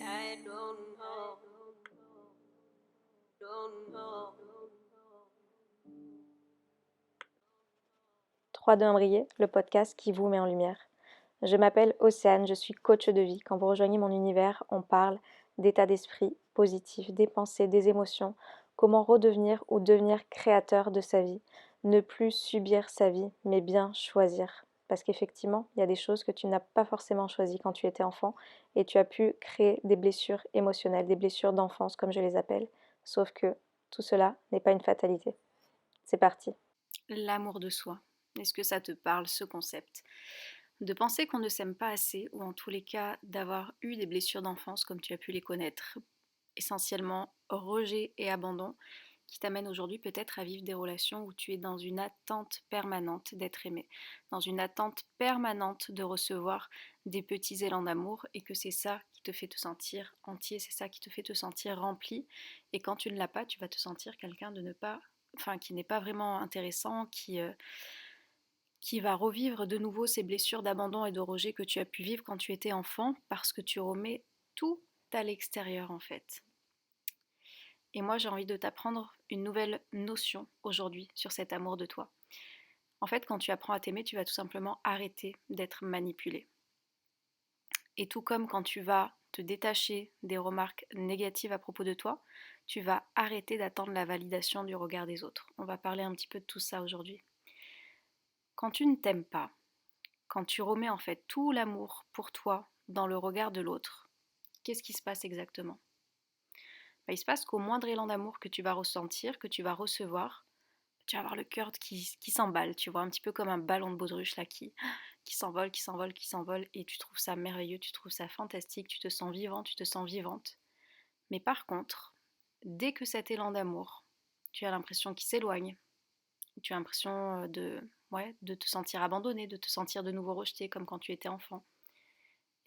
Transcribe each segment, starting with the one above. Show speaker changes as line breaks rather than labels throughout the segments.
I don't know.
3, 2, 1 briller, le podcast qui vous met en lumière. Je m'appelle Océane, je suis coach de vie. Quand vous rejoignez mon univers, on parle d'état d'esprit positif, des pensées, des émotions, comment redevenir ou devenir créateur de sa vie, ne plus subir sa vie, mais bien choisir. Parce qu'effectivement, il y a des choses que tu n'as pas forcément choisies quand tu étais enfant et tu as pu créer des blessures émotionnelles, des blessures d'enfance comme je les appelle. Sauf que tout cela n'est pas une fatalité. C'est parti.
L'amour de soi. Est-ce que ça te parle, ce concept? De penser qu'on ne s'aime pas assez, ou en tous les cas d'avoir eu des blessures d'enfance comme tu as pu les connaître, essentiellement rejet et abandon, qui t'amènent aujourd'hui peut-être à vivre des relations où tu es dans une attente permanente d'être aimé, dans une attente permanente de recevoir des petits élans d'amour, et que c'est ça qui te fait te sentir entier, c'est ça qui te fait te sentir rempli, et quand tu ne l'as pas, tu vas te sentir quelqu'un de ne pas, enfin qui n'est pas vraiment intéressant, qui va revivre de nouveau ces blessures d'abandon et de rejet que tu as pu vivre quand tu étais enfant, parce que tu remets tout à l'extérieur en fait. Et moi j'ai envie de t'apprendre une nouvelle notion aujourd'hui sur cet amour de toi. En fait, quand tu apprends à t'aimer, tu vas tout simplement arrêter d'être manipulé. Et tout comme quand tu vas te détacher des remarques négatives à propos de toi, tu vas arrêter d'attendre la validation du regard des autres. On va parler un petit peu de tout ça aujourd'hui. Quand tu ne t'aimes pas, quand tu remets en fait tout l'amour pour toi dans le regard de l'autre, qu'est-ce qui se passe exactement? Il se passe qu'au moindre élan d'amour que tu vas ressentir, que tu vas recevoir, tu vas avoir le cœur qui s'emballe, tu vois, un petit peu comme un ballon de baudruche là qui s'envole, qui s'envole, qui s'envole, et tu trouves ça merveilleux, tu trouves ça fantastique, tu te sens vivant, tu te sens vivante. Mais par contre, dès que cet élan d'amour, tu as l'impression qu'il s'éloigne, tu as l'impression de te sentir abandonné, de te sentir de nouveau rejeté comme quand tu étais enfant,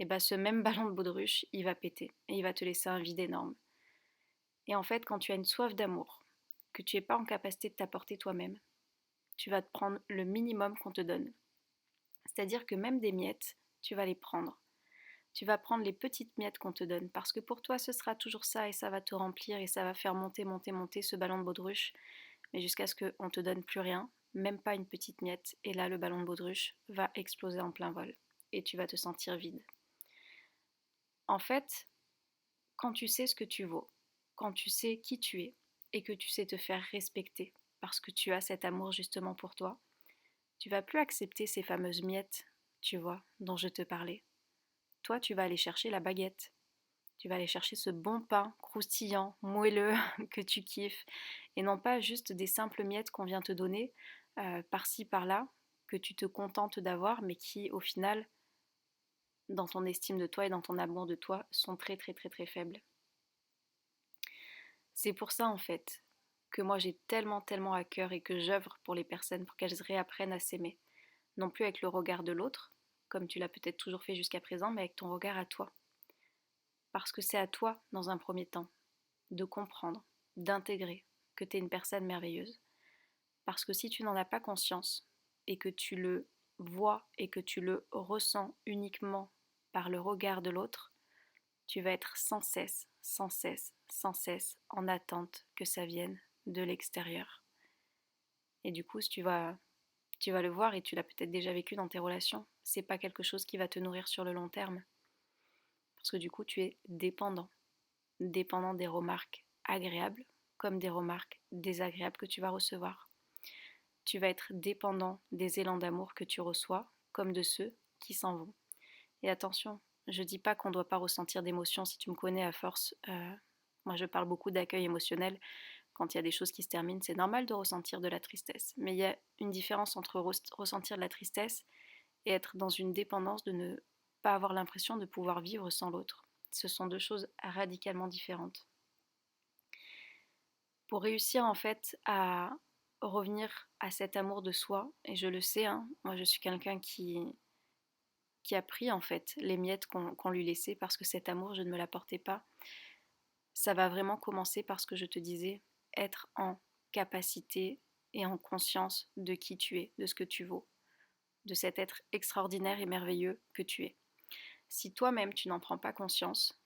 et bah ce même ballon de baudruche, il va péter et il va te laisser un vide énorme. Et en fait, quand tu as une soif d'amour, que tu n'es pas en capacité de t'apporter toi-même, tu vas te prendre le minimum qu'on te donne. C'est-à-dire que même des miettes, tu vas les prendre. Tu vas prendre les petites miettes qu'on te donne, parce que pour toi, ce sera toujours ça, et ça va te remplir, et ça va faire monter, monter, monter ce ballon de baudruche, mais jusqu'à ce qu'on ne te donne plus rien, même pas une petite miette, et là, le ballon de baudruche va exploser en plein vol, et tu vas te sentir vide. En fait, quand tu sais ce que tu vaux, quand tu sais qui tu es et que tu sais te faire respecter parce que tu as cet amour justement pour toi, tu vas plus accepter ces fameuses miettes, tu vois, dont je te parlais. Toi, tu vas aller chercher la baguette. Tu vas aller chercher ce bon pain croustillant, moelleux que tu kiffes, et non pas juste des simples miettes qu'on vient te donner par-ci par-là, que tu te contentes d'avoir, mais qui au final, dans ton estime de toi et dans ton amour de toi, sont très très très très faibles. C'est pour ça en fait que moi j'ai tellement tellement à cœur et que j'œuvre pour les personnes pour qu'elles réapprennent à s'aimer, non plus avec le regard de l'autre, comme tu l'as peut-être toujours fait jusqu'à présent, mais avec ton regard à toi. Parce que c'est à toi, dans un premier temps, de comprendre, d'intégrer que tu es une personne merveilleuse. Parce que si tu n'en as pas conscience et que tu le vois et que tu le ressens uniquement par le regard de l'autre, tu vas être sans cesse, sans cesse, sans cesse en attente que ça vienne de l'extérieur. Et du coup, si tu vas le voir, et tu l'as peut-être déjà vécu dans tes relations, c'est pas quelque chose qui va te nourrir sur le long terme. Parce que du coup, tu es dépendant. Dépendant des remarques agréables comme des remarques désagréables que tu vas recevoir. Tu vas être dépendant des élans d'amour que tu reçois comme de ceux qui s'en vont. Et attention, je dis pas qu'on ne doit pas ressentir d'émotions. Si tu me connais à force, moi je parle beaucoup d'accueil émotionnel. Quand il y a des choses qui se terminent, c'est normal de ressentir de la tristesse. Mais il y a une différence entre ressentir de la tristesse et être dans une dépendance de ne pas avoir l'impression de pouvoir vivre sans l'autre. Ce sont deux choses radicalement différentes. Pour réussir en fait à revenir à cet amour de soi, et je le sais, hein, moi je suis quelqu'un qui a pris en fait les miettes qu'on lui laissait parce que cet amour je ne me l'apportais pas. Ça va vraiment commencer par ce que je te disais, être en capacité et en conscience de qui tu es, de ce que tu vaux, de cet être extraordinaire et merveilleux que tu es. Si toi-même tu n'en prends pas conscience,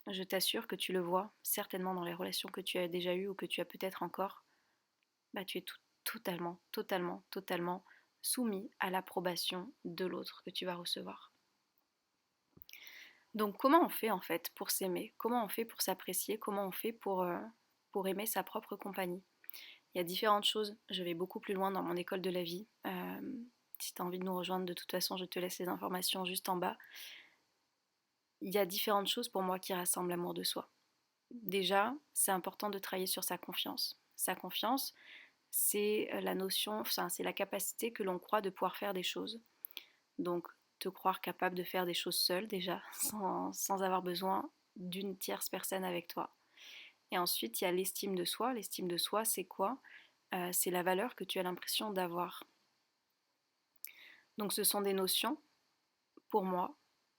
je t'assure que tu le vois certainement dans les relations que tu as déjà eues ou que tu as peut-être encore, bah tu es totalement, totalement, totalement soumis à l'approbation de l'autre que tu vas recevoir. Donc comment on fait en fait pour s'aimer? Comment on fait pour s'apprécier? Comment on fait pour aimer sa propre compagnie? Il y a différentes choses, je vais beaucoup plus loin dans mon école de la vie. Si tu as envie de nous rejoindre, de toute façon, je te laisse les informations juste en bas. Il y a différentes choses pour moi qui rassemblent l'amour de soi. Déjà, c'est important de travailler sur sa confiance. Sa confiance, c'est la notion, enfin, c'est la capacité que l'on croit de pouvoir faire des choses. Donc, te croire capable de faire des choses seul déjà, sans avoir besoin d'une tierce personne avec toi. Et ensuite, il y a l'estime de soi. L'estime de soi, c'est quoi? C'est la valeur que tu as l'impression d'avoir. Donc, ce sont des notions, pour moi,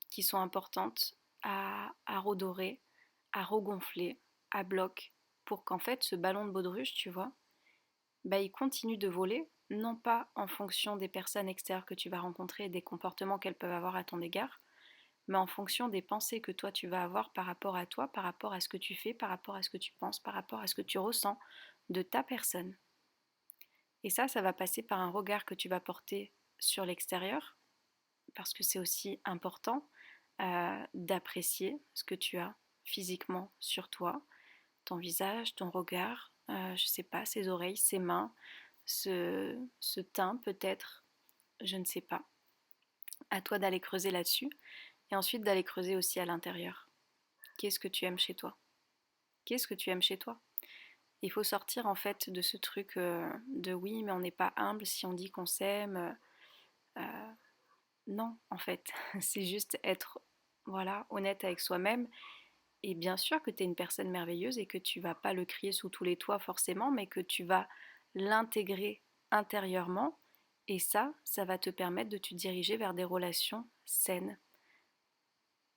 qui sont importantes à redorer, à regonfler, à bloc, pour qu'en fait, ce ballon de baudruche, tu vois, bah, il continue de voler, non pas en fonction des personnes extérieures que tu vas rencontrer et des comportements qu'elles peuvent avoir à ton égard, mais en fonction des pensées que toi tu vas avoir par rapport à toi, par rapport à ce que tu fais, par rapport à ce que tu penses, par rapport à ce que tu ressens de ta personne. Et ça va passer par un regard que tu vas porter sur l'extérieur, parce que c'est aussi important d'apprécier ce que tu as physiquement sur toi, ton visage, ton regard, je sais pas, ses oreilles, ses mains, ce teint peut-être, je ne sais pas. À toi d'aller creuser là-dessus et ensuite d'aller creuser aussi à l'intérieur. Qu'est-ce que tu aimes chez toi? Qu'est-ce que tu aimes chez toi? Il faut sortir en fait de ce truc de oui, mais on n'est pas humble si on dit qu'on s'aime. Non, en fait, c'est juste être voilà, honnête avec soi-même. Et bien sûr que tu es une personne merveilleuse et que tu vas pas le crier sous tous les toits forcément, mais que tu vas l'intégrer intérieurement. Et ça va te permettre de te diriger vers des relations saines.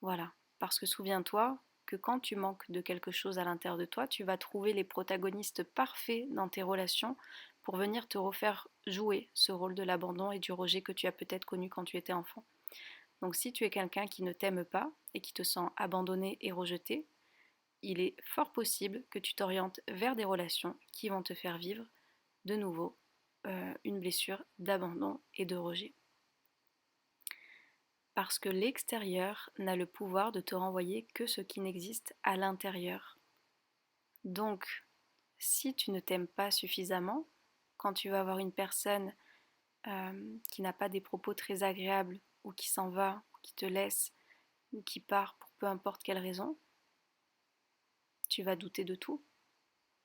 Voilà. Parce que souviens-toi que quand tu manques de quelque chose à l'intérieur de toi, tu vas trouver les protagonistes parfaits dans tes relations pour venir te refaire jouer ce rôle de l'abandon et du rejet que tu as peut-être connu quand tu étais enfant. Donc si tu es quelqu'un qui ne t'aime pas et qui te sent abandonné et rejeté, il est fort possible que tu t'orientes vers des relations qui vont te faire vivre de nouveau une blessure d'abandon et de rejet. Parce que l'extérieur n'a le pouvoir de te renvoyer que ce qui n'existe à l'intérieur. Donc, si tu ne t'aimes pas suffisamment, quand tu vas avoir une personne qui n'a pas des propos très agréables ou qui s'en va, qui te laisse ou qui part pour peu importe quelle raison, tu vas douter de tout.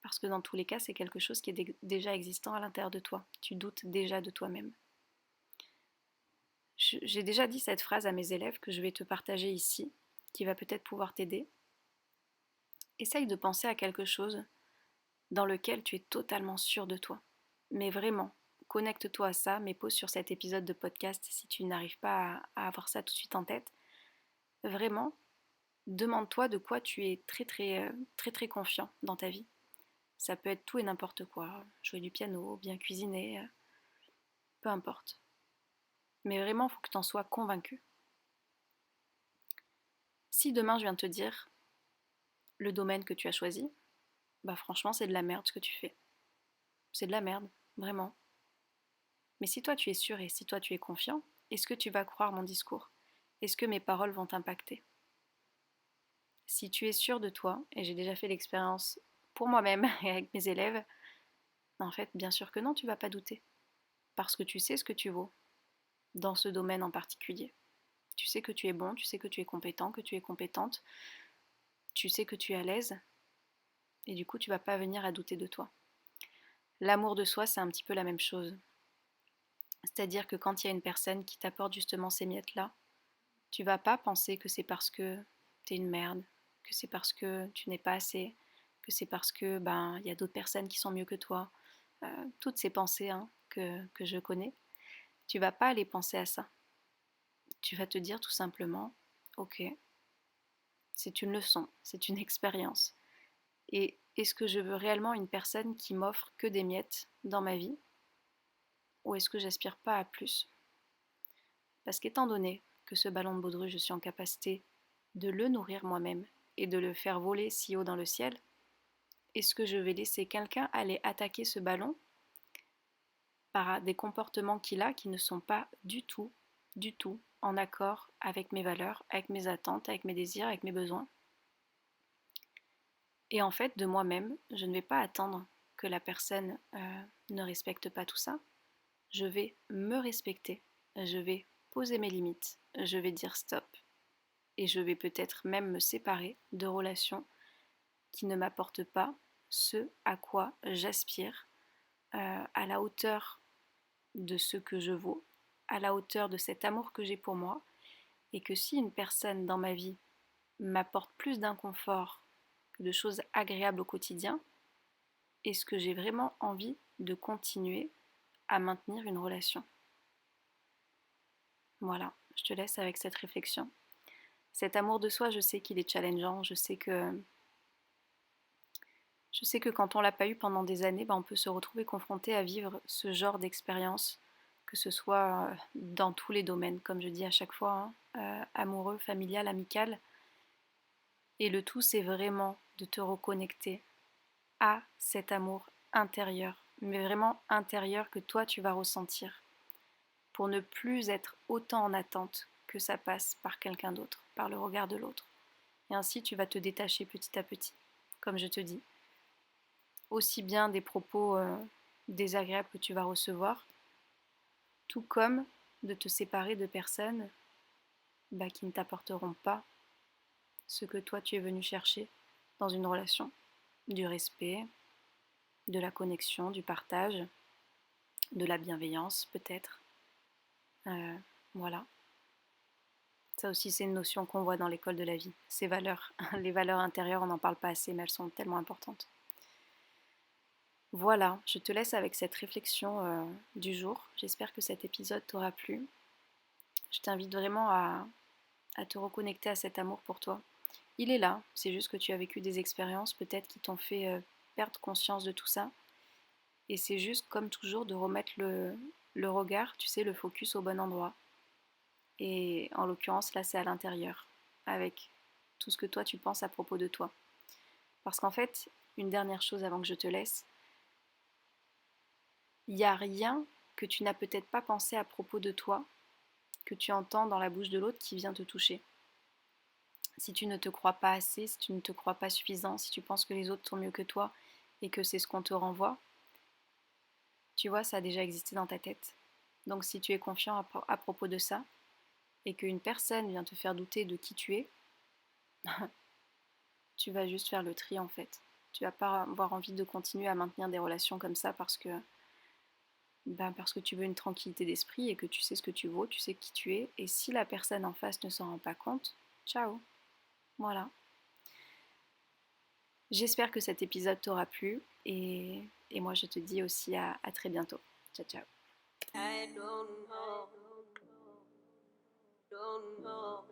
Parce que dans tous les cas, c'est quelque chose qui est déjà existant à l'intérieur de toi. Tu doutes déjà de toi-même. J'ai déjà dit cette phrase à mes élèves que je vais te partager ici, qui va peut-être pouvoir t'aider. Essaye de penser à quelque chose dans lequel tu es totalement sûr de toi. Mais vraiment, connecte-toi à ça, mais pose sur cet épisode de podcast si tu n'arrives pas à avoir ça tout de suite en tête. Vraiment, demande-toi de quoi tu es très confiant dans ta vie. Ça peut être tout et n'importe quoi, jouer du piano, bien cuisiner, peu importe. Mais vraiment, il faut que tu en sois convaincu. Si demain je viens te dire le domaine que tu as choisi, bah franchement c'est de la merde ce que tu fais. C'est de la merde, vraiment. Mais si toi tu es sûr et si toi tu es confiant, est-ce que tu vas croire mon discours? Est-ce que mes paroles vont t'impacter? Si tu es sûr de toi, et j'ai déjà fait l'expérience pour moi-même et avec mes élèves, en fait bien sûr que non, tu vas pas douter. Parce que tu sais ce que tu vaux dans ce domaine en particulier. Tu sais que tu es bon, tu sais que tu es compétent, que tu es compétente, tu sais que tu es à l'aise, et du coup tu vas pas venir à douter de toi. L'amour de soi, c'est un petit peu la même chose. C'est-à-dire que quand il y a une personne qui t'apporte justement ces miettes-là, tu vas pas penser que c'est parce que t'es une merde, que c'est parce que tu n'es pas assez, que c'est parce que il y a d'autres personnes qui sont mieux que toi. Toutes ces pensées que je connais, tu vas pas aller penser à ça. Tu vas te dire tout simplement, ok, c'est une leçon, c'est une expérience. Et est-ce que je veux réellement une personne qui m'offre que des miettes dans ma vie? Ou est-ce que j'aspire pas à plus? Parce qu'étant donné que ce ballon de baudruche, je suis en capacité de le nourrir moi-même et de le faire voler si haut dans le ciel, est-ce que je vais laisser quelqu'un aller attaquer ce ballon par des comportements qu'il a qui ne sont pas du tout en accord avec mes valeurs, avec mes attentes, avec mes désirs, avec mes besoins? Et en fait, de moi-même, je ne vais pas attendre que la personne ne respecte pas tout ça. Je vais me respecter, je vais poser mes limites, je vais dire stop. Et je vais peut-être même me séparer de relations qui ne m'apportent pas ce à quoi j'aspire, à la hauteur de ce que je vaux, à la hauteur de cet amour que j'ai pour moi, et que si une personne dans ma vie m'apporte plus d'inconfort que de choses agréables au quotidien, est-ce que j'ai vraiment envie de continuer à maintenir une relation? Voilà, je te laisse avec cette réflexion. Cet amour de soi, je sais qu'il est challengeant, je sais que quand on l'a pas eu pendant des années, on peut se retrouver confronté à vivre ce genre d'expérience, que ce soit dans tous les domaines, comme je dis à chaque fois, hein, amoureux, familial, amical. Et le tout, c'est vraiment de te reconnecter à cet amour intérieur, mais vraiment intérieur que toi, tu vas ressentir, pour ne plus être autant en attente que ça passe par quelqu'un d'autre, par le regard de l'autre. Et ainsi, tu vas te détacher petit à petit, comme je te dis, aussi bien des propos désagréables que tu vas recevoir, tout comme de te séparer de personnes qui ne t'apporteront pas ce que toi tu es venu chercher dans une relation, du respect, de la connexion, du partage, de la bienveillance peut-être. Voilà. Ça aussi c'est une notion qu'on voit dans l'école de la vie, ces valeurs. Les valeurs intérieures, on n'en parle pas assez, mais elles sont tellement importantes. Voilà, je te laisse avec cette réflexion du jour. J'espère que cet épisode t'aura plu. Je t'invite vraiment à te reconnecter à cet amour pour toi. Il est là, c'est juste que tu as vécu des expériences peut-être qui t'ont fait perdre conscience de tout ça. Et c'est juste, comme toujours, de remettre le regard, tu sais, le focus au bon endroit. Et en l'occurrence, là, c'est à l'intérieur, avec tout ce que toi, tu penses à propos de toi. Parce qu'en fait, une dernière chose avant que je te laisse, il n'y a rien que tu n'as peut-être pas pensé à propos de toi, que tu entends dans la bouche de l'autre qui vient te toucher. Si tu ne te crois pas assez, si tu ne te crois pas suffisant, si tu penses que les autres sont mieux que toi et que c'est ce qu'on te renvoie, tu vois, ça a déjà existé dans ta tête. Donc si tu es confiant à propos de ça et qu'une personne vient te faire douter de qui tu es, tu vas juste faire le tri en fait. Tu vas pas avoir envie de continuer à maintenir des relations comme ça parce que tu veux une tranquillité d'esprit et que tu sais ce que tu vaux, tu sais qui tu es. Et si la personne en face ne s'en rend pas compte, ciao. Voilà. J'espère que cet épisode t'aura plu et moi je te dis aussi à très bientôt. Ciao ciao.
I don't know.